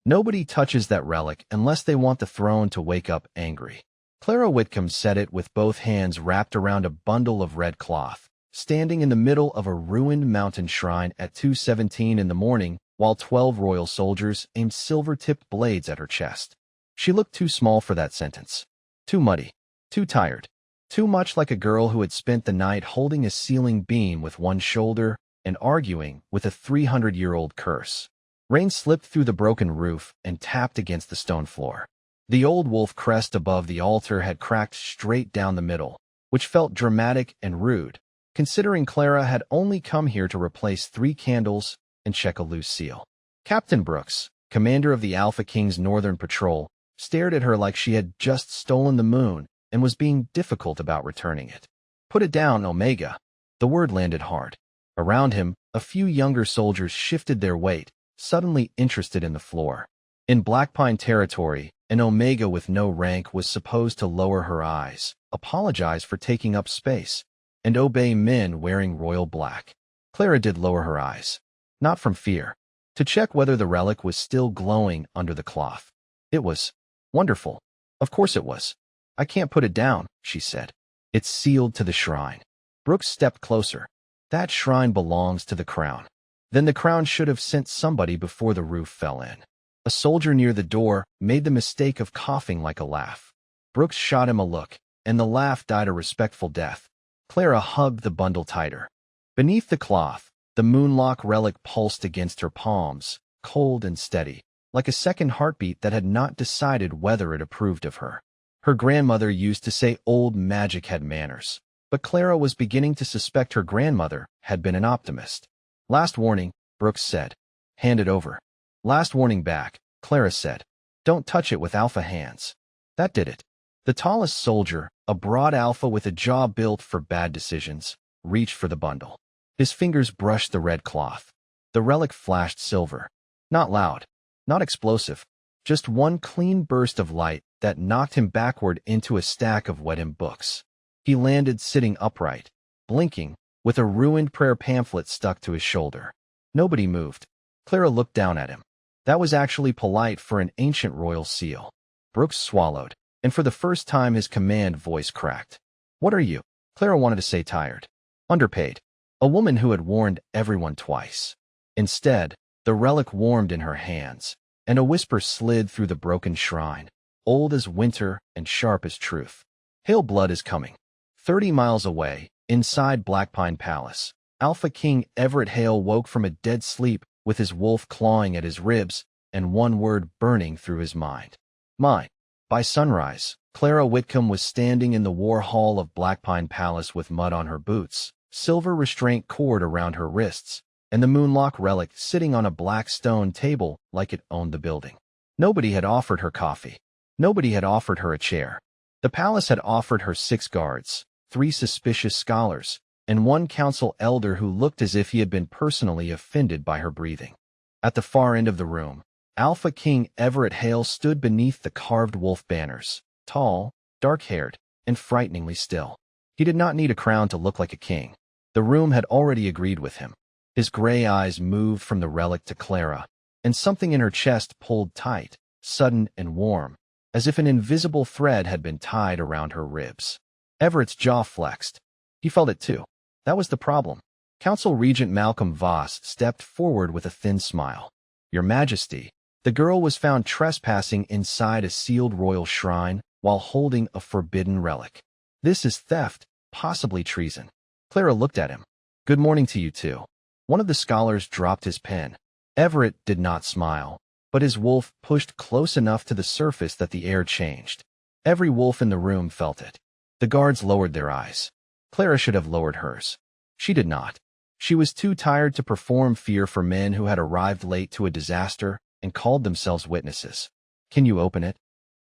Nobody touches that relic unless they want the throne to wake up angry. Clara Whitcomb said it with both hands wrapped around a bundle of red cloth, standing in the middle of a ruined mountain shrine at 2:17 in the morning while 12 royal soldiers aimed silver-tipped blades at her chest. She looked too small for that sentence. Too muddy. Too tired. Too much like a girl who had spent the night holding a ceiling beam with one shoulder and arguing with a 300-year-old curse. Rain slipped through the broken roof and tapped against the stone floor. The old wolf crest above the altar had cracked straight down the middle, which felt dramatic and rude, considering Clara had only come here to replace 3 candles and check a loose seal. Captain Brooks, commander of the Alpha King's Northern Patrol, stared at her like she had just stolen the moon and was being difficult about returning it. "Put it down, Omega." The word landed hard. Around him, a few younger soldiers shifted their weight, suddenly interested in the floor. In Blackpine territory, an Omega with no rank was supposed to lower her eyes, apologize for taking up space, and obey men wearing royal black. Clara did lower her eyes. Not from fear. To check whether the relic was still glowing under the cloth. It was. Wonderful. Of course it was. "I can't put it down," she said. "It's sealed to the shrine." Brooks stepped closer. "That shrine belongs to the crown." Then the crown should have sent somebody before the roof fell in. A soldier near the door made the mistake of coughing like a laugh. Brooks shot him a look, and the laugh died a respectful death. Clara hugged the bundle tighter. Beneath the cloth, the moonlock relic pulsed against her palms, cold and steady, like a second heartbeat that had not decided whether it approved of her. Her grandmother used to say old magic had manners, but Clara was beginning to suspect her grandmother had been an optimist. "Last warning," Brooks said. "Hand it over." "Last warning back," Clara said. "Don't touch it with alpha hands." That did it. The tallest soldier, a broad alpha with a jaw built for bad decisions, reached for the bundle. His fingers brushed the red cloth. The relic flashed silver. Not loud. Not explosive. Just one clean burst of light that knocked him backward into a stack of wet books. He landed sitting upright, blinking, with a ruined prayer pamphlet stuck to his shoulder. Nobody moved. Clara looked down at him. That was actually polite for an ancient royal seal. Brooks swallowed, and for the first time his command voice cracked. "What are you?" Clara wanted to say tired. Underpaid. A woman who had warned everyone twice. Instead, the relic warmed in her hands, and a whisper slid through the broken shrine, old as winter and sharp as truth. "Hail blood is coming." 30 miles away, inside Blackpine Palace, Alpha King Everett Hale woke from a dead sleep with his wolf clawing at his ribs and one word burning through his mind. Mine. By sunrise, Clara Whitcomb was standing in the war hall of Blackpine Palace with mud on her boots, silver restraint cord around her wrists, and the moonlock relic sitting on a black stone table like it owned the building. Nobody had offered her coffee. Nobody had offered her a chair. The palace had offered her 6 guards, 3 suspicious scholars, and 1 council elder who looked as if he had been personally offended by her breathing. At the far end of the room, Alpha King Everett Hale stood beneath the carved wolf banners, tall, dark-haired, and frighteningly still. He did not need a crown to look like a king. The room had already agreed with him. His gray eyes moved from the relic to Clara, and something in her chest pulled tight, sudden and warm, as if an invisible thread had been tied around her ribs. Everett's jaw flexed. He felt it too. That was the problem. Council Regent Malcolm Voss stepped forward with a thin smile. "Your Majesty." The girl was found trespassing inside a sealed royal shrine while holding a forbidden relic. "This is theft, possibly treason." Clara looked at him. "Good morning to you too." One of the scholars dropped his pen. Everett did not smile, but his wolf pushed close enough to the surface that the air changed. Every wolf in the room felt it. The guards lowered their eyes. Clara should have lowered hers. She did not. She was too tired to perform fear for men who had arrived late to a disaster and called themselves witnesses. "Can you open it?"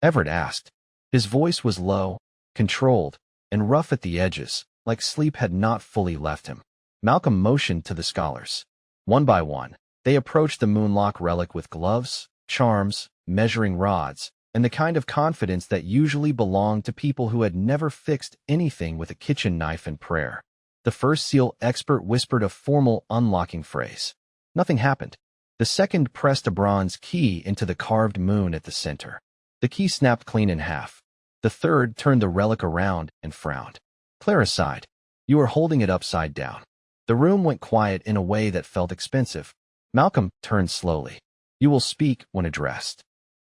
Everett asked. His voice was low, controlled, and rough at the edges, like sleep had not fully left him. Malcolm motioned to the scholars. One by one, they approached the moonlock relic with gloves, charms, measuring rods, and the kind of confidence that usually belonged to people who had never fixed anything with a kitchen knife and prayer. The first seal expert whispered a formal unlocking phrase. Nothing happened. The second pressed a bronze key into the carved moon at the center. The key snapped clean in half. The third turned the relic around and frowned. Clara sighed. You are holding it upside down. The room went quiet in a way that felt expensive. Malcolm turned slowly. You will speak when addressed.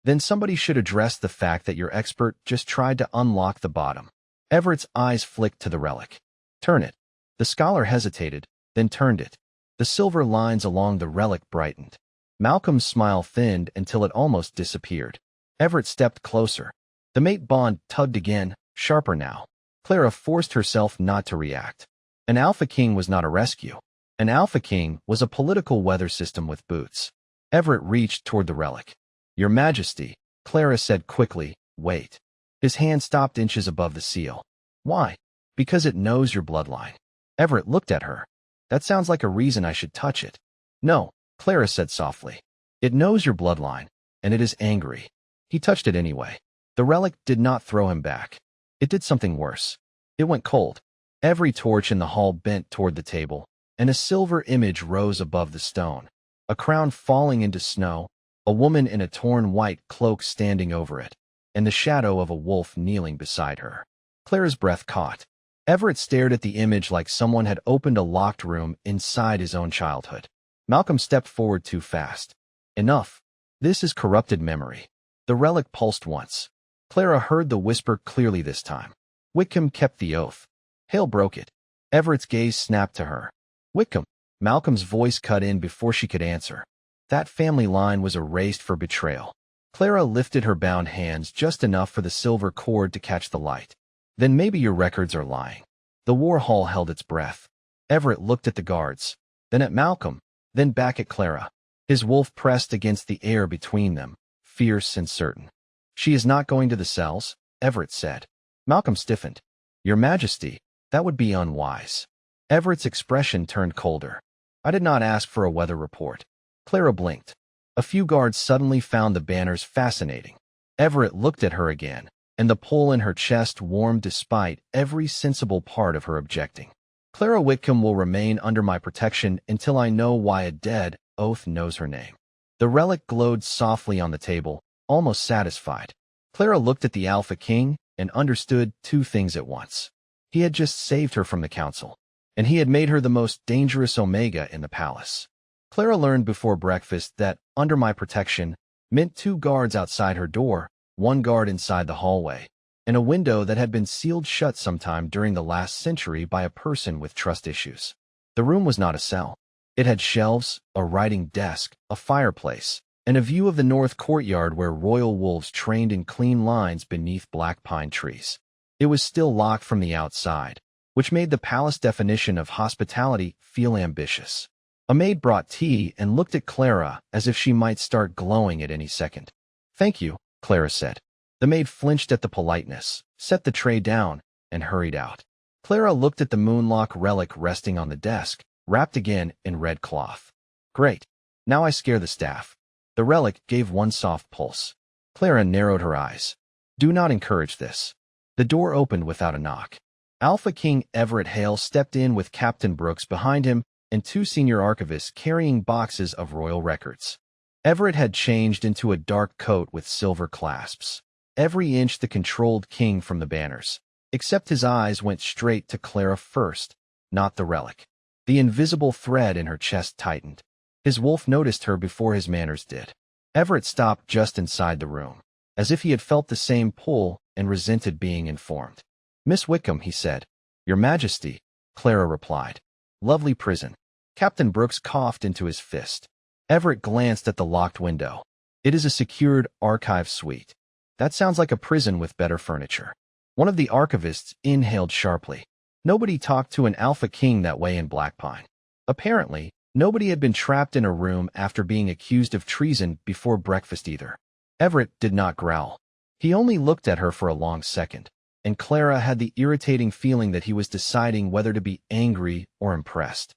Then somebody should address the fact that your expert just tried to unlock the bottom. Everett's eyes flicked to the relic. Turn it. The scholar hesitated, then turned it. The silver lines along the relic brightened. Malcolm's smile thinned until it almost disappeared. Everett stepped closer. The mate bond tugged again, sharper now. Clara forced herself not to react. An Alpha King was not a rescue. An Alpha King was a political weather system with boots. Everett reached toward the relic. Your Majesty, Clara said quickly, wait. His hand stopped inches above the seal. Why? Because it knows your bloodline. Everett looked at her. That sounds like a reason I should touch it. No, Clara said softly. It knows your bloodline, and it is angry. He touched it anyway. The relic did not throw him back. It did something worse. It went cold. Every torch in the hall bent toward the table, and a silver image rose above the stone. A crown falling into snow, a woman in a torn white cloak standing over it, and the shadow of a wolf kneeling beside her. Clara's breath caught. Everett stared at the image like someone had opened a locked room inside his own childhood. Malcolm stepped forward too fast. Enough. This is corrupted memory. The relic pulsed once. Clara heard the whisper clearly this time. Wickham kept the oath. Hale broke it. Everett's gaze snapped to her. Wickham. Malcolm's voice cut in before she could answer. That family line was erased for betrayal. Clara lifted her bound hands just enough for the silver cord to catch the light. Then maybe your records are lying. The war hall held its breath. Everett looked at the guards, then at Malcolm, then back at Clara. His wolf pressed against the air between them, fierce and certain. She is not going to the cells, Everett said. Malcolm stiffened. Your Majesty, that would be unwise. Everett's expression turned colder. I did not ask for a weather report. Clara blinked. A few guards suddenly found the banners fascinating. Everett looked at her again, and the pull in her chest warmed despite every sensible part of her objecting. Clara Whitcomb will remain under my protection until I know why a dead oath knows her name. The relic glowed softly on the table, almost satisfied. Clara looked at the Alpha King and understood two things at once. He had just saved her from the council, and he had made her the most dangerous Omega in the palace. Clara learned before breakfast that under my protection meant 2 guards outside her door, 1 guard inside the hallway, and a window that had been sealed shut sometime during the last century by a person with trust issues. The room was not a cell. It had shelves, a writing desk, a fireplace, and a view of the north courtyard where royal wolves trained in clean lines beneath black pine trees. It was still locked from the outside, which made the palace definition of hospitality feel ambitious. A maid brought tea and looked at Clara as if she might start glowing at any second. Thank you, Clara said. The maid flinched at the politeness, set the tray down, and hurried out. Clara looked at the moonlock relic resting on the desk, wrapped again in red cloth. Great. Now I scare the staff. The relic gave 1 soft pulse. Clara narrowed her eyes. Do not encourage this. The door opened without a knock. Alpha King Everett Hale stepped in with Captain Brooks behind him and 2 senior archivists carrying boxes of royal records. Everett had changed into a dark coat with silver clasps, every inch the controlled king from the banners, except his eyes went straight to Clara first, not the relic. The invisible thread in her chest tightened. His wolf noticed her before his manners did. Everett stopped just inside the room, as if he had felt the same pull and resented being informed. Miss Wickham, he said. Your Majesty, Clara replied. Lovely prison. Captain Brooks coughed into his fist. Everett glanced at the locked window. It is a secured archive suite. That sounds like a prison with better furniture. One of the archivists inhaled sharply. Nobody talked to an Alpha King that way in Blackpine. Apparently, nobody had been trapped in a room after being accused of treason before breakfast either. Everett did not growl. He only looked at her for a long second, and Clara had the irritating feeling that he was deciding whether to be angry or impressed.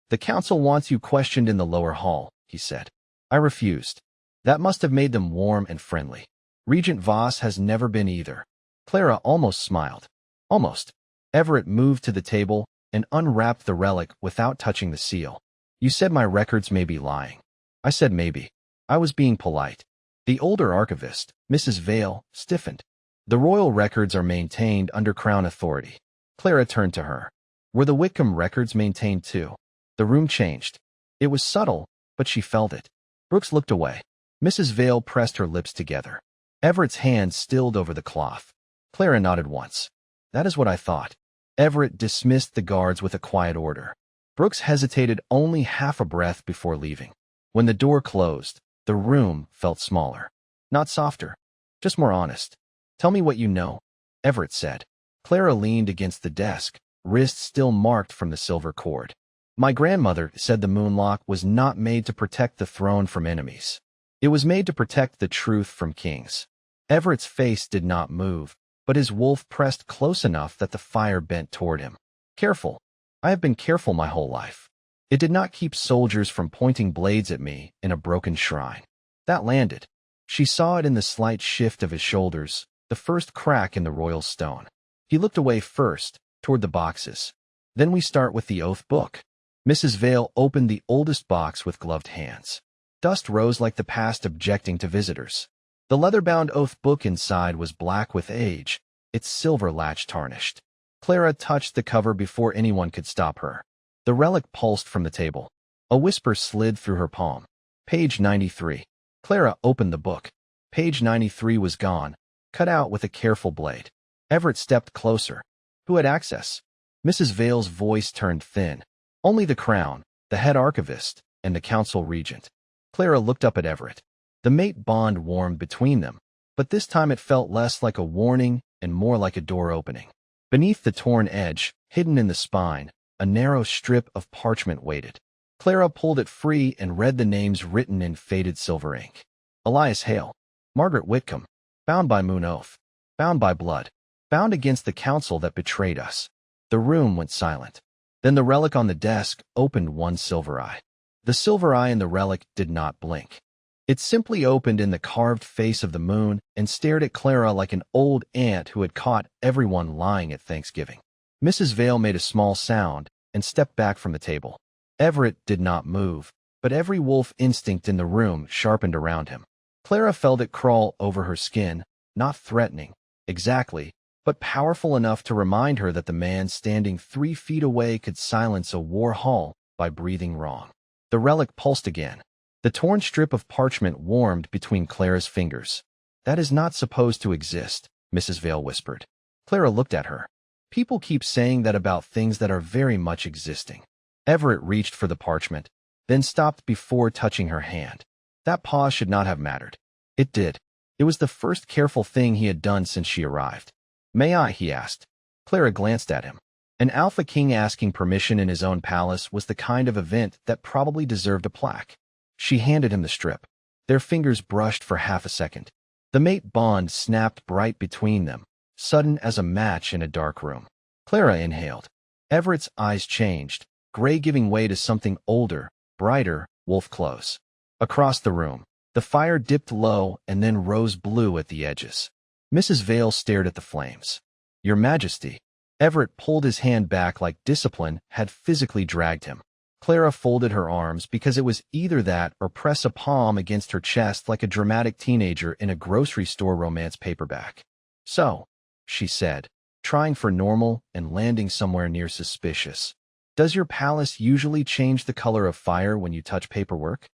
The council wants you questioned in the lower hall, he said. I refused. That must have made them warm and friendly. Regent Voss has never been either. Clara almost smiled. Almost. Everett moved to the table and unwrapped the relic without touching the seal. You said my records may be lying. I said maybe. I was being polite. The older archivist, Mrs. Vale, stiffened. The royal records are maintained under Crown authority. Clara turned to her. Were the Whitcomb records maintained too? The room changed. It was subtle, but she felt it. Brooks looked away. Mrs. Vale pressed her lips together. Everett's hand stilled over the cloth. Clara nodded once. That is what I thought. Everett dismissed the guards with a quiet order. Brooks hesitated only half a breath before leaving. When the door closed, the room felt smaller. Not softer, just more honest. Tell me what you know, Everett said. Clara leaned against the desk, wrists still marked from the silver cord. My grandmother said the moonlock was not made to protect the throne from enemies. It was made to protect the truth from kings. Everett's face did not move, but his wolf pressed close enough that the fire bent toward him. Careful. I have been careful my whole life. It did not keep soldiers from pointing blades at me in a broken shrine. That landed. She saw it in the slight shift of his shoulders, the first crack in the royal stone. He looked away first, toward the boxes. Then we start with the oath book. Mrs. Vale opened the oldest box with gloved hands. Dust rose like the past objecting to visitors. The leather-bound oath book inside was black with age, its silver latch tarnished. Clara touched the cover before anyone could stop her. The relic pulsed from the table. A whisper slid through her palm. Page 93. Clara opened the book. Page 93 was gone, cut out with a careful blade. Everett stepped closer. Who had access? Mrs. Vale's voice turned thin. Only the Crown, the head archivist, and the council regent. Clara looked up at Everett. The mate bond warmed between them, but this time it felt less like a warning and more like a door opening. Beneath the torn edge, hidden in the spine, a narrow strip of parchment waited. Clara pulled it free and read the names written in faded silver ink. Elias Hale, Margaret Whitcomb, bound by moon oath, bound by blood, bound against the council that betrayed us. The room went silent. Then the relic on the desk opened one silver eye. The silver eye in the relic did not blink. It simply opened in the carved face of the moon and stared at Clara like an old aunt who had caught everyone lying at Thanksgiving. Mrs. Vale made a small sound and stepped back from the table. Everett did not move, but every wolf instinct in the room sharpened around him. Clara felt it crawl over her skin, not threatening, exactly, but powerful enough to remind her that the man standing 3 feet away could silence a war hall by breathing wrong. The relic pulsed again. The torn strip of parchment warmed between Clara's fingers. That is not supposed to exist, Mrs. Vale whispered. Clara looked at her. People keep saying that about things that are very much existing. Everett reached for the parchment, then stopped before touching her hand. That pause should not have mattered. It did. It was the first careful thing he had done since she arrived. May I? He asked. Clara glanced at him. An Alpha King asking permission in his own palace was the kind of event that probably deserved a plaque. She handed him the strip. Their fingers brushed for half a second. The mate bond snapped bright between them, sudden as a match in a dark room. Clara inhaled. Everett's eyes changed, gray giving way to something older, brighter, wolf close. Across the room, the fire dipped low and then rose blue at the edges. Mrs. Vale stared at the flames. Your Majesty. Everett pulled his hand back like discipline had physically dragged him. Clara folded her arms because it was either that or press a palm against her chest like a dramatic teenager in a grocery store romance paperback. So, she said, trying for normal and landing somewhere near suspicious. Does your palace usually change the color of fire when you touch paperwork?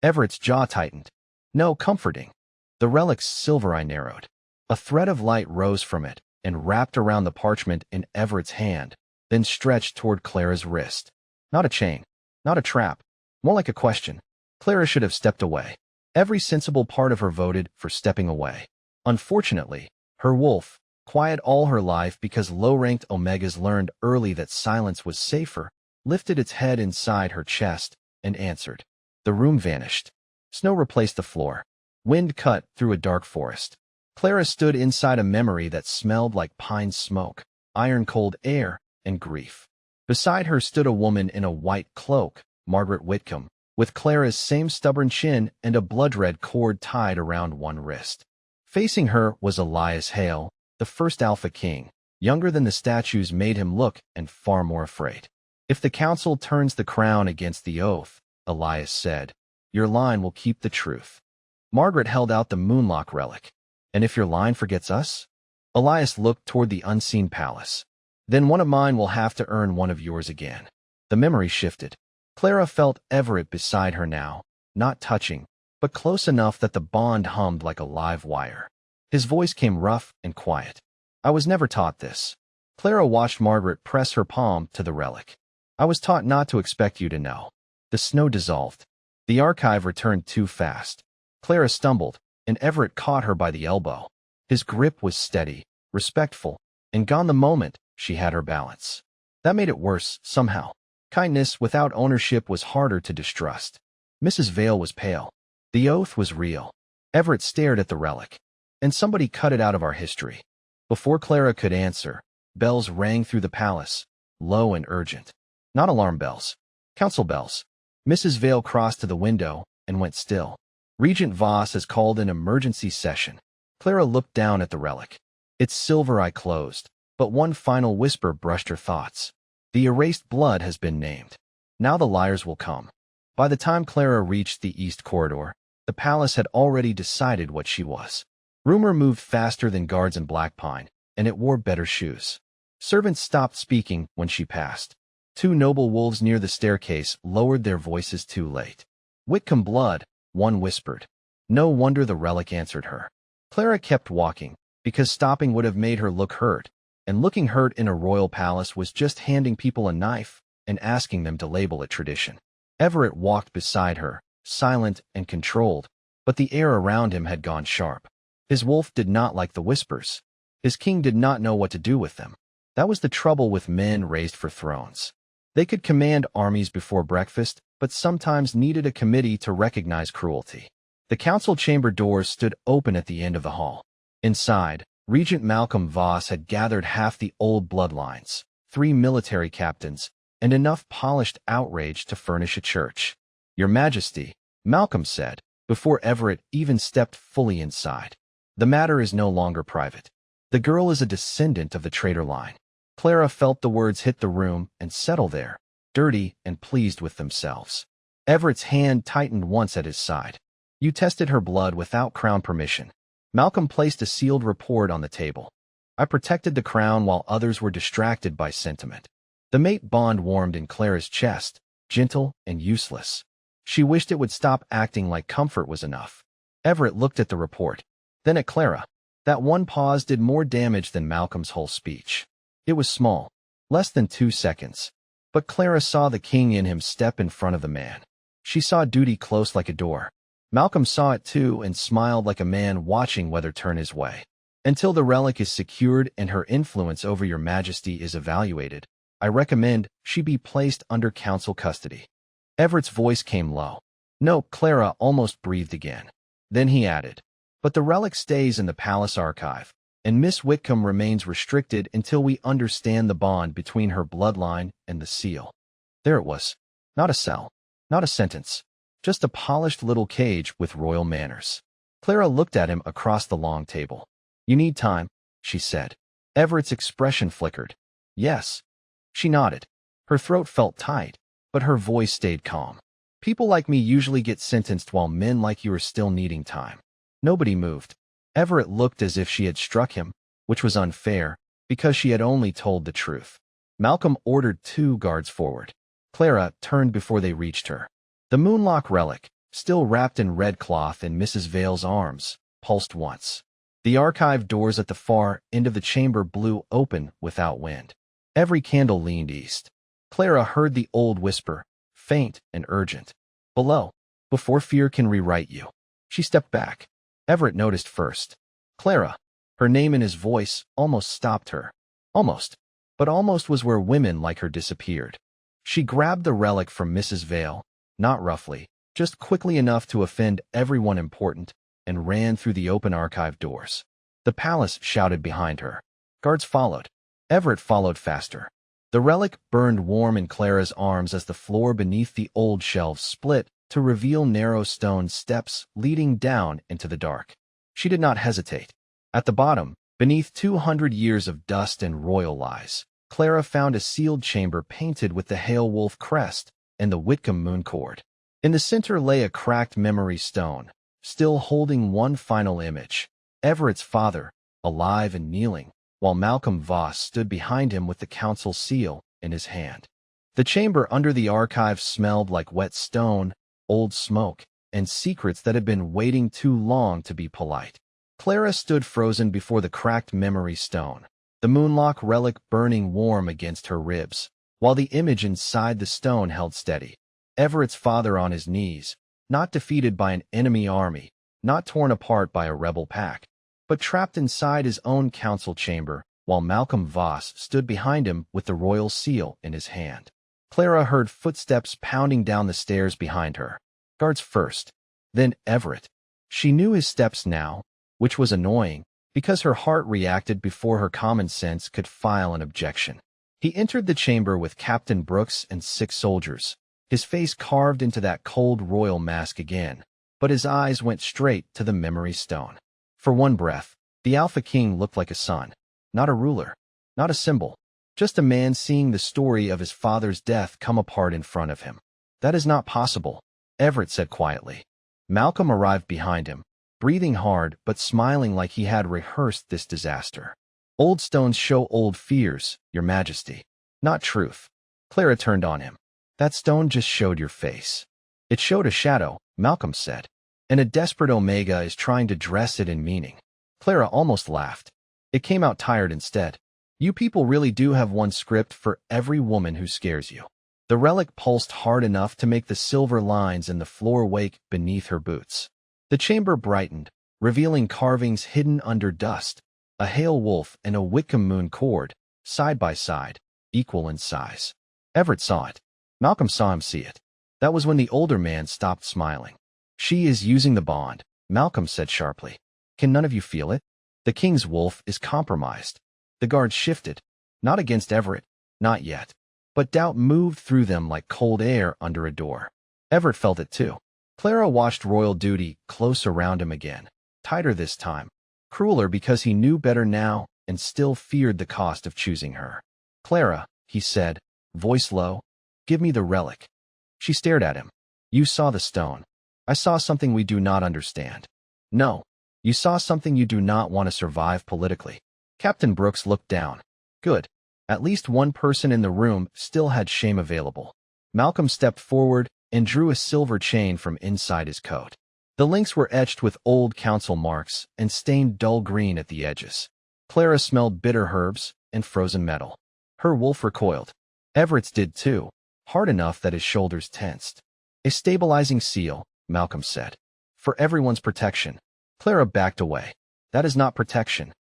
Everett's jaw tightened. No, comforting. The relic's silver eye narrowed. A thread of light rose from it and wrapped around the parchment in Everett's hand, then stretched toward Clara's wrist. Not a chain. Not a trap. More like a question. Clara should have stepped away. Every sensible part of her voted for stepping away. Unfortunately, her wolf, quiet all her life because low-ranked Omegas learned early that silence was safer, lifted its head inside her chest and answered. The room vanished. Snow replaced the floor. Wind cut through a dark forest. Clara stood inside a memory that smelled like pine smoke, iron-cold air, and grief. Beside her stood a woman in a white cloak, Margaret Whitcomb, with Clara's same stubborn chin and a blood-red cord tied around one wrist. Facing her was Elias Hale, the first Alpha King, younger than the statues made him look and far more afraid. If the council turns the crown against the oath, Elias said, your line will keep the truth. Margaret held out the moonlock relic. And if your line forgets us? Elias looked toward the unseen palace. Then one of mine will have to earn one of yours again. The memory shifted. Clara felt Everett beside her now, not touching, but close enough that the bond hummed like a live wire. His voice came rough and quiet. I was never taught this. Clara watched Margaret press her palm to the relic. I was taught not to expect you to know. The snow dissolved. The archive returned too fast. Clara stumbled, and Everett caught her by the elbow. His grip was steady, respectful, and gone the moment she had her balance. That made it worse, somehow. Kindness without ownership was harder to distrust. Mrs. Vale was pale. The oath was real. Everett stared at the relic. And somebody cut it out of our history. Before Clara could answer, bells rang through the palace, low and urgent. Not alarm bells. Council bells. Mrs. Vale crossed to the window and went still. Regent Voss has called an emergency session. Clara looked down at the relic. Its silver eye closed, but one final whisper brushed her thoughts. The erased blood has been named. Now the liars will come. By the time Clara reached the east corridor, the palace had already decided what she was. Rumor moved faster than guards in Black Pine, and it wore better shoes. Servants stopped speaking when she passed. Two noble wolves near the staircase lowered their voices too late. Whitcomb blood, one whispered. No wonder the relic answered her. Clara kept walking, because stopping would have made her look hurt, and looking hurt in a royal palace was just handing people a knife and asking them to label it tradition. Everett walked beside her, silent and controlled, but the air around him had gone sharp. His wolf did not like the whispers. His king did not know what to do with them. That was the trouble with men raised for thrones. They could command armies before breakfast, but sometimes needed a committee to recognize cruelty. The council chamber doors stood open at the end of the hall. Inside, Regent Malcolm Voss had gathered half the old bloodlines, 3 military captains, and enough polished outrage to furnish a church. Your Majesty, Malcolm said, before Everett even stepped fully inside. The matter is no longer private. The girl is a descendant of the traitor line. Clara felt the words hit the room and settle there, dirty and pleased with themselves. Everett's hand tightened once at his side. You tested her blood without crown permission. Malcolm placed a sealed report on the table. I protected the crown while others were distracted by sentiment. The mate bond warmed in Clara's chest, gentle and useless. She wished it would stop acting like comfort was enough. Everett looked at the report, then at Clara. That one pause did more damage than Malcolm's whole speech. It was small, less than 2 seconds. But Clara saw the king in him step in front of the man. She saw duty close like a door. Malcolm saw it too and smiled like a man watching weather turn his way. Until the relic is secured and her influence over your Majesty is evaluated, I recommend she be placed under council custody. Everett's voice came low. No, Clara almost breathed again. Then he added, but the relic stays in the palace archive, and Miss Whitcomb remains restricted until we understand the bond between her bloodline and the seal. There it was. Not a cell. Not a sentence. Just a polished little cage with royal manners. Clara looked at him across the long table. You need time, she said. Everett's expression flickered. Yes. She nodded. Her throat felt tight, but her voice stayed calm. People like me usually get sentenced while men like you are still needing time. Nobody moved. Everett looked as if she had struck him, which was unfair, because she had only told the truth. Malcolm ordered 2 guards forward. Clara turned before they reached her. The moonlock relic, still wrapped in red cloth in Mrs. Vale's arms, pulsed once. The archive doors at the far end of the chamber blew open without wind. Every candle leaned east. Clara heard the old whisper, faint and urgent. Below, before fear can rewrite you. She stepped back. Everett noticed first. Clara. Her name in his voice almost stopped her. Almost. But almost was where women like her disappeared. She grabbed the relic from Mrs. Vale, not roughly, just quickly enough to offend everyone important, and ran through the open archive doors. The palace shouted behind her. Guards followed. Everett followed faster. The relic burned warm in Clara's arms as the floor beneath the old shelves split to reveal narrow stone steps leading down into the dark. She did not hesitate. At the bottom, beneath 200 years of dust and royal lies, Clara found a sealed chamber painted with the Hale Wolf crest and the Whitcomb moon cord. In the center lay a cracked memory stone, still holding one final image. Everett's father, alive and kneeling, while Malcolm Voss stood behind him with the council seal in his hand. The chamber under the archive smelled like wet stone, old smoke, and secrets that had been waiting too long to be polite. Clara stood frozen before the cracked memory stone, the moonlock relic burning warm against her ribs, while the image inside the stone held steady. Everett's father on his knees, not defeated by an enemy army, not torn apart by a rebel pack, but trapped inside his own council chamber, while Malcolm Voss stood behind him with the royal seal in his hand. Clara heard footsteps pounding down the stairs behind her. Guards first, then Everett. She knew his steps now, which was annoying, because her heart reacted before her common sense could file an objection. He entered the chamber with Captain Brooks and 6 soldiers, his face carved into that cold royal mask again, but his eyes went straight to the memory stone. For one breath, the Alpha King looked like a son, not a ruler, not a symbol, just a man seeing the story of his father's death come apart in front of him. That is not possible, Everett said quietly. Malcolm arrived behind him, breathing hard but smiling like he had rehearsed this disaster. Old stones show old fears, Your Majesty. Not truth. Clara turned on him. That stone just showed your face. It showed a shadow, Malcolm said, and a desperate Omega is trying to dress it in meaning. Clara almost laughed. It came out tired instead. You people really do have one script for every woman who scares you. The relic pulsed hard enough to make the silver lines in the floor wake beneath her boots. The chamber brightened, revealing carvings hidden under dust, a hail wolf and a Whitcomb moon cord, side by side, equal in size. Everett saw it. Malcolm saw him see it. That was when the older man stopped smiling. She is using the bond, Malcolm said sharply. Can none of you feel it? The king's wolf is compromised. The guards shifted. Not against Everett, not yet. But doubt moved through them like cold air under a door. Everett felt it too. Clara watched royal duty close around him again, tighter this time, crueler because he knew better now and still feared the cost of choosing her. Clara, he said, voice low, give me the relic. She stared at him. You saw the stone. I saw something we do not understand. No, you saw something you do not want to survive politically. Captain Brooks looked down. Good. At least one person in the room still had shame available. Malcolm stepped forward and drew a silver chain from inside his coat. The links were etched with old council marks and stained dull green at the edges. Clara smelled bitter herbs and frozen metal. Her wolf recoiled. Everett's did too, hard enough that his shoulders tensed. A stabilizing seal, Malcolm said. For everyone's protection. Clara backed away. That is not protection.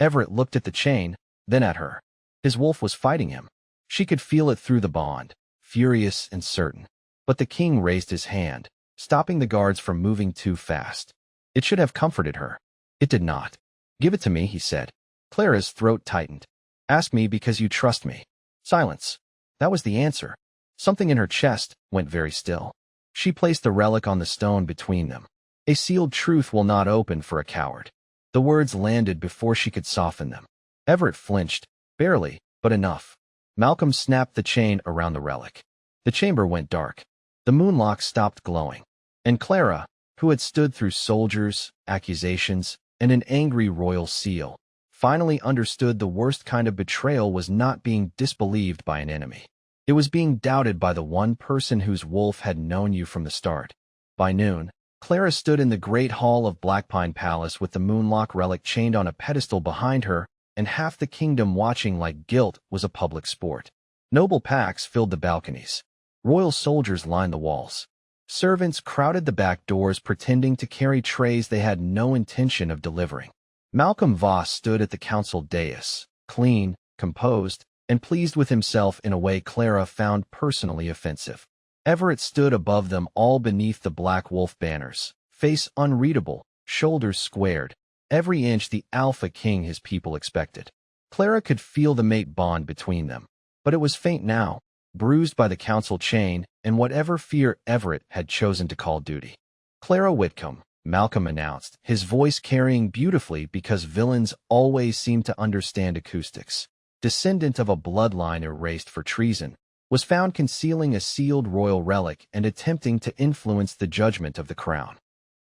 Everett looked at the chain, then at her. His wolf was fighting him. She could feel it through the bond, furious and certain. But the king raised his hand, stopping the guards from moving too fast. It should have comforted her. It did not. Give it to me, he said. Clara's throat tightened. Ask me because you trust me. Silence. That was the answer. Something in her chest went very still. She placed the relic on the stone between them. A sealed truth will not open for a coward. The words landed before she could soften them. Everett flinched, barely, but enough. Malcolm snapped the chain around the relic. The chamber went dark. The moonlock stopped glowing. And Clara, who had stood through soldiers, accusations, and an angry royal seal, finally understood the worst kind of betrayal was not being disbelieved by an enemy. It was being doubted by the one person whose wolf had known you from the start. By noon, Clara stood in the great hall of Blackpine Palace with the moonlock relic chained on a pedestal behind her, and half the kingdom watching like guilt was a public sport. Noble packs filled the balconies. Royal soldiers lined the walls. Servants crowded the back doors pretending to carry trays they had no intention of delivering. Malcolm Voss stood at the council dais, clean, composed, and pleased with himself in a way Clara found personally offensive. Everett stood above them all beneath the Black Wolf banners, face unreadable, shoulders squared, every inch the Alpha King his people expected. Clara could feel the mate bond between them, but it was faint now, bruised by the council chain and whatever fear Everett had chosen to call duty. Clara Whitcomb, Malcolm announced, his voice carrying beautifully because villains always seem to understand acoustics. Descendant of a bloodline erased for treason, was found concealing a sealed royal relic and attempting to influence the judgment of the crown.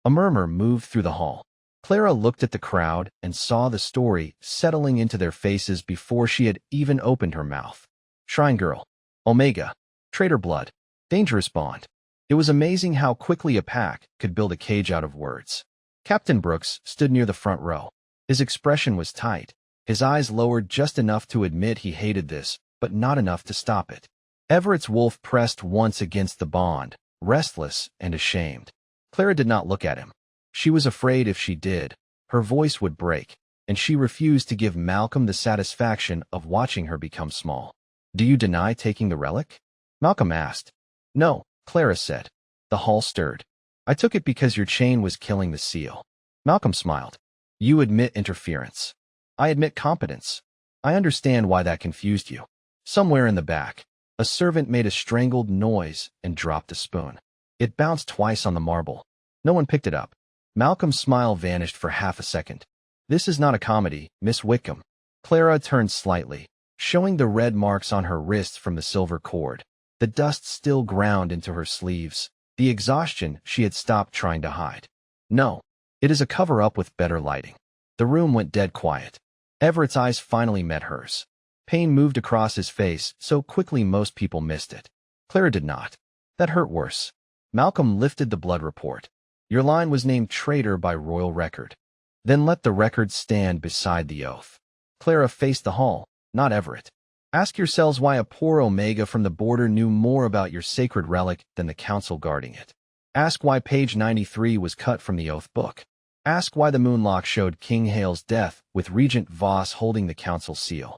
A murmur moved through the hall. Clara looked at the crowd and saw the story settling into their faces before she had even opened her mouth. Shrine Girl. Omega. Traitor Blood. Dangerous Bond. It was amazing how quickly a pack could build a cage out of words. Captain Brooks stood near the front row. His expression was tight, his eyes lowered just enough to admit he hated this, but not enough to stop it. Everett's wolf pressed once against the bond, restless and ashamed. Clara did not look at him. She was afraid if she did, her voice would break, and she refused to give Malcolm the satisfaction of watching her become small. "Do you deny taking the relic?" Malcolm asked. "No," Clara said. The hall stirred. "I took it because your chain was killing the seal." Malcolm smiled. "You admit interference. I admit competence. I understand why that confused you." Somewhere in the back, a servant made a strangled noise and dropped a spoon. It bounced twice on the marble. No one picked it up. Malcolm's smile vanished for half a second. "This is not a comedy, Miss Whitcomb." Clara turned slightly, showing the red marks on her wrists from the silver cord. The dust still ground into her sleeves, the exhaustion she had stopped trying to hide. "No, it is a cover-up with better lighting." The room went dead quiet. Everett's eyes finally met hers. Pain moved across his face so quickly most people missed it. Clara did not. That hurt worse. Malcolm lifted the blood report. "Your line was named traitor by royal record." "Then let the record stand beside the oath." Clara faced the hall, not Everett. "Ask yourselves why a poor Omega from the border knew more about your sacred relic than the council guarding it. Ask why page 93 was cut from the oath book. Ask why the moonlock showed King Hale's death with Regent Voss holding the council seal."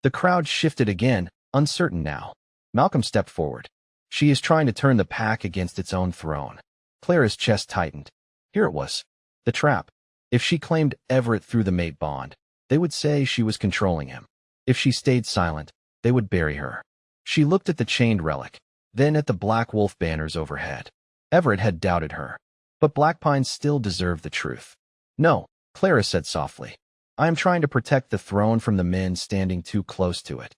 The crowd shifted again, uncertain now. Malcolm stepped forward. "She is trying to turn the pack against its own throne." Clara's chest tightened. Here it was. The trap. If she claimed Everett through the mate bond, they would say she was controlling him. If she stayed silent, they would bury her. She looked at the chained relic, then at the Black Wolf banners overhead. Everett had doubted her, but Blackpine still deserved the truth. "No," Clara said softly. "I am trying to protect the throne from the men standing too close to it."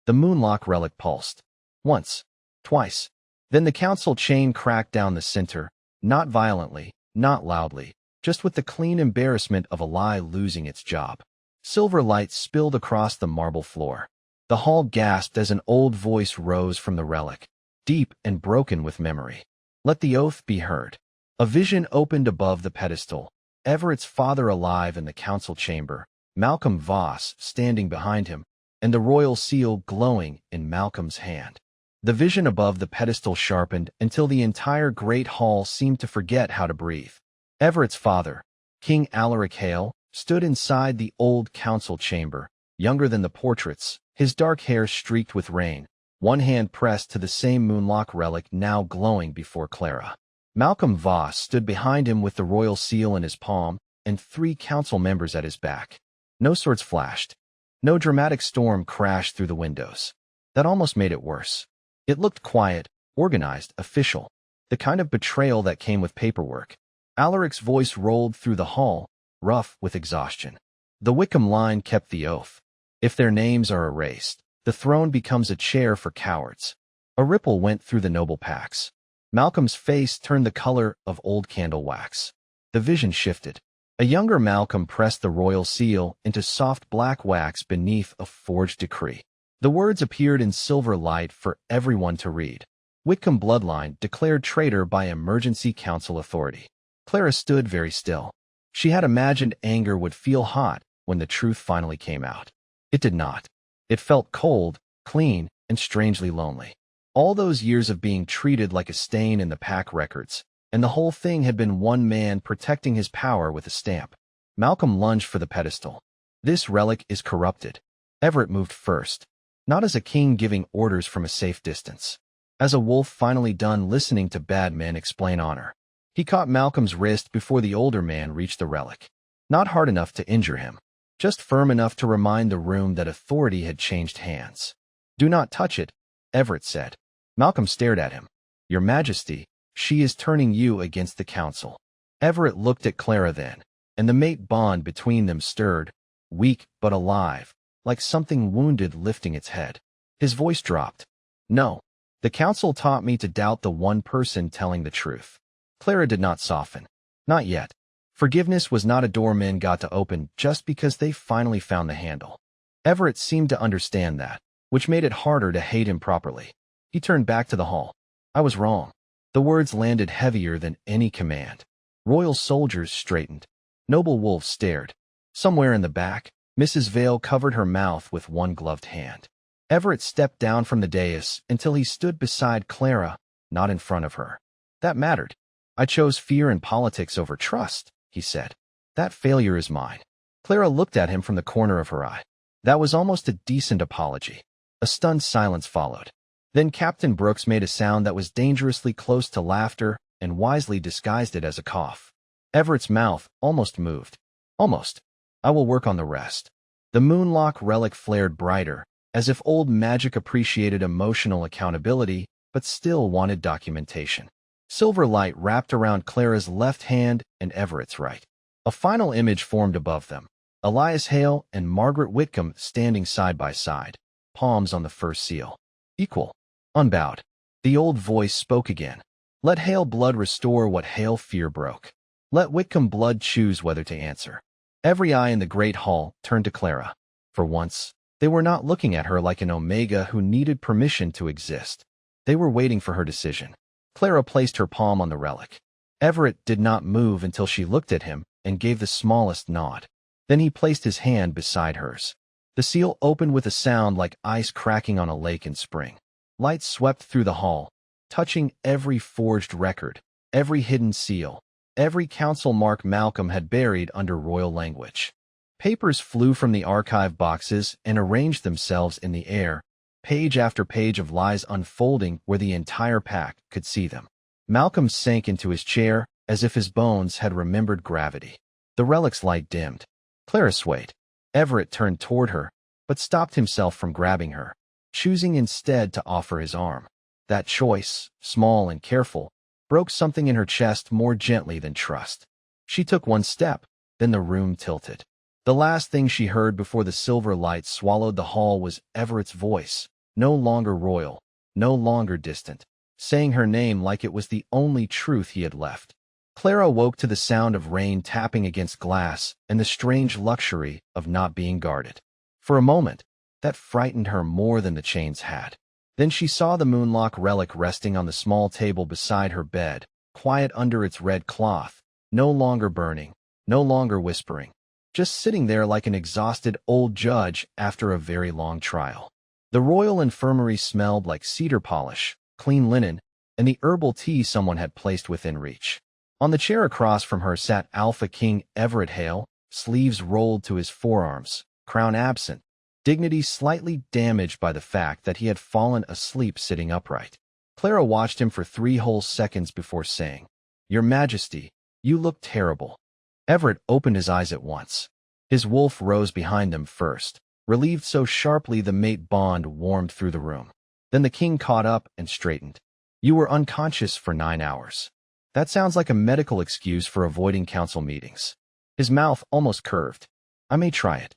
The moonlock relic pulsed. Once. Twice. Then the council chain cracked down the center, not violently, not loudly, just with the clean embarrassment of a lie losing its job. Silver light spilled across the marble floor. The hall gasped as an old voice rose from the relic, deep and broken with memory. "Let the oath be heard." A vision opened above the pedestal. Everett's father alive in the council chamber, Malcolm Voss standing behind him, and the royal seal glowing in Malcolm's hand. The vision above the pedestal sharpened until the entire great hall seemed to forget how to breathe. Everett's father, King Alaric Hale, stood inside the old council chamber, younger than the portraits, his dark hair streaked with rain, one hand pressed to the same moonlock relic now glowing before Clara. Malcolm Voss stood behind him with the royal seal in his palm and 3 council members at his back. No swords flashed. No dramatic storm crashed through the windows. That almost made it worse. It looked quiet, organized, official, the kind of betrayal that came with paperwork. Alaric's voice rolled through the hall, rough with exhaustion. The Wickham line kept the oath. If their names are erased, the throne becomes a chair for cowards. A ripple went through the noble packs. Malcolm's face turned the color of old candle wax. The vision shifted. A younger Malcolm pressed the royal seal into soft black wax beneath a forged decree. The words appeared in silver light for everyone to read. Wickham bloodline declared traitor by emergency council authority. Clara stood very still. She had imagined anger would feel hot when the truth finally came out. It did not. It felt cold, clean, and strangely lonely. All those years of being treated like a stain in the pack records, and the whole thing had been one man protecting his power with a stamp. Malcolm lunged for the pedestal. "This relic is corrupted." Everett moved first, not as a king giving orders from a safe distance. As a wolf finally done listening to bad men explain honor. He caught Malcolm's wrist before the older man reached the relic. Not hard enough to injure him, just firm enough to remind the room that authority had changed hands. "Do not touch it," Everett said. Malcolm stared at him. "Your Majesty, she is turning you against the council." Everett looked at Clara then, and the mate bond between them stirred, weak but alive, like something wounded lifting its head. His voice dropped. "No, The council taught me to doubt the one person telling the truth. Clara did not soften. Not yet. Forgiveness was not a door men got to open just because they finally found the handle. Everett seemed to understand that, which made it harder to hate him properly. He turned back to the hall. I was wrong. The words landed heavier than any command. Royal soldiers straightened. Noble wolves stared. Somewhere in the back, Mrs. Vale covered her mouth with one gloved hand. Everett stepped down from the dais until he stood beside Clara, not in front of her. That mattered. I chose fear and politics over trust, he said. That failure is mine. Clara looked at him from the corner of her eye. That was almost a decent apology. A stunned silence followed. Then Captain Brooks made a sound that was dangerously close to laughter and wisely disguised it as a cough. Everett's mouth almost moved. Almost. I will work on the rest. The moonlock relic flared brighter, as if old magic appreciated emotional accountability, but still wanted documentation. Silver light wrapped around Clara's left hand and Everett's right. A final image formed above them. Elias Hale and Margaret Whitcomb standing side by side, palms on the first seal. Equal. Unbowed. The old voice spoke again. Let Hale blood restore what Hale fear broke. Let Whitcomb blood choose whether to answer. Every eye in the great hall turned to Clara. For once, they were not looking at her like an Omega who needed permission to exist. They were waiting for her decision. Clara placed her palm on the relic. Everett did not move until she looked at him and gave the smallest nod. Then he placed his hand beside hers. The seal opened with a sound like ice cracking on a lake in spring. Light swept through the hall, touching every forged record, every hidden seal, every council mark Malcolm had buried under royal language. Papers flew from the archive boxes and arranged themselves in the air, page after page of lies unfolding where the entire pack could see them. Malcolm sank into his chair as if his bones had remembered gravity. The relic's light dimmed. Clara swayed. Everett turned toward her, but stopped himself from grabbing her, choosing instead to offer his arm. That choice, small and careful, broke something in her chest more gently than trust. She took one step, then the room tilted. The last thing she heard before the silver light swallowed the hall was Everett's voice, no longer royal, no longer distant, saying her name like it was the only truth he had left. Clara woke to the sound of rain tapping against glass and the strange luxury of not being guarded. For a moment, that frightened her more than the chains had. Then she saw the moonlock relic resting on the small table beside her bed, quiet under its red cloth, no longer burning, no longer whispering, just sitting there like an exhausted old judge after a very long trial. The royal infirmary smelled like cedar polish, clean linen, and the herbal tea someone had placed within reach. On the chair across from her sat Alpha King Everett Hale, sleeves rolled to his forearms, crown absent, dignity slightly damaged by the fact that he had fallen asleep sitting upright. Clara watched him for 3 whole seconds before saying, "Your Majesty, you look terrible." Everett opened his eyes at once. His wolf rose behind them first, relieved so sharply the mate bond warmed through the room. Then the king caught up and straightened. "You were unconscious for 9 hours. That sounds like a medical excuse for avoiding council meetings." His mouth almost curved. "I may try it."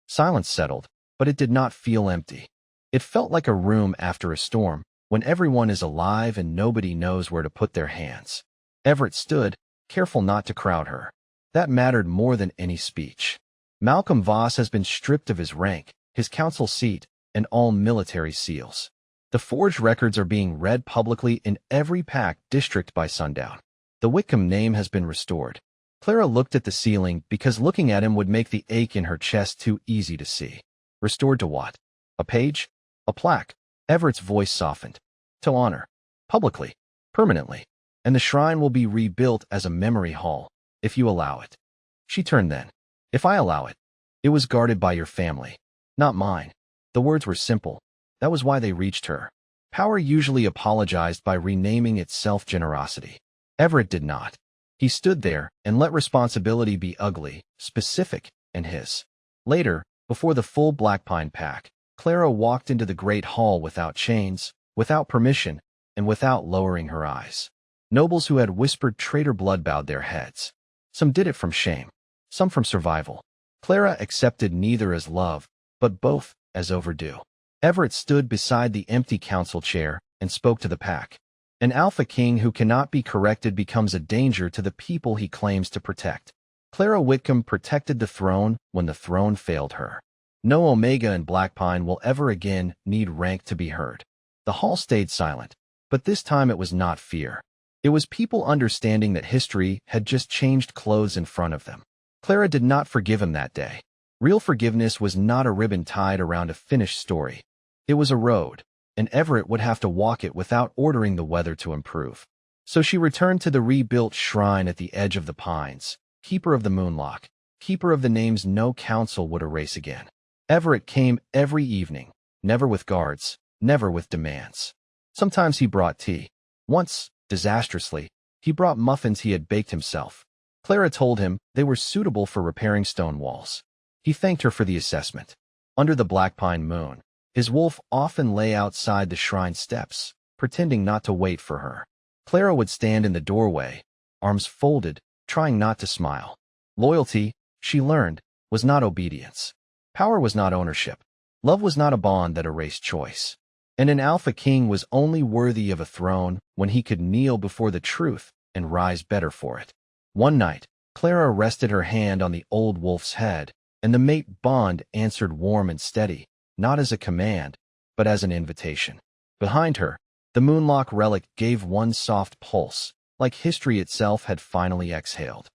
Silence settled, but it did not feel empty. It felt like a room after a storm, when everyone is alive and nobody knows where to put their hands. Everett stood, careful not to crowd her. That mattered more than any speech. Malcolm Voss has been stripped of his rank, his council seat, and all military seals. The forged records are being read publicly in every pack district by sundown. The Whitcomb name has been restored. Clara looked at the ceiling because looking at him would make the ache in her chest too easy to see. Restored to what? A page? A plaque? Everett's voice softened. To honor. Publicly. Permanently. And the shrine will be rebuilt as a memory hall, if you allow it. She turned then. If I allow it. It was guarded by your family. Not mine. The words were simple. That was why they reached her. Power usually apologized by renaming itself generosity. Everett did not. He stood there and let responsibility be ugly, specific, and his. Later, before the full Blackpine pack, Clara walked into the great hall without chains, without permission, and without lowering her eyes. Nobles who had whispered traitor blood bowed their heads. Some did it from shame, some from survival. Clara accepted neither as love, but both as overdue. Everett stood beside the empty council chair, and spoke to the pack. An alpha king who cannot be corrected becomes a danger to the people he claims to protect. Clara Whitcomb protected the throne when the throne failed her. No Omega and Blackpine will ever again need rank to be heard. The hall stayed silent, but this time it was not fear. It was people understanding that history had just changed clothes in front of them. Clara did not forgive him that day. Real forgiveness was not a ribbon tied around a finished story. It was a road, and Everett would have to walk it without ordering the weather to improve. So she returned to the rebuilt shrine at the edge of the pines, keeper of the moonlock, keeper of the names no council would erase again. Everett came every evening, never with guards, never with demands. Sometimes he brought tea. Once, disastrously, he brought muffins he had baked himself. Clara told him they were suitable for repairing stone walls. He thanked her for the assessment. Under the Blackpine moon, his wolf often lay outside the shrine steps, pretending not to wait for her. Clara would stand in the doorway, arms folded, trying not to smile. Loyalty, she learned, was not obedience. Power was not ownership. Love was not a bond that erased choice. And an alpha king was only worthy of a throne when he could kneel before the truth and rise better for it. One night, Clara rested her hand on the old wolf's head, and the mate bond answered warm and steady, not as a command, but as an invitation. Behind her, the moonlock relic gave one soft pulse, like history itself had finally exhaled.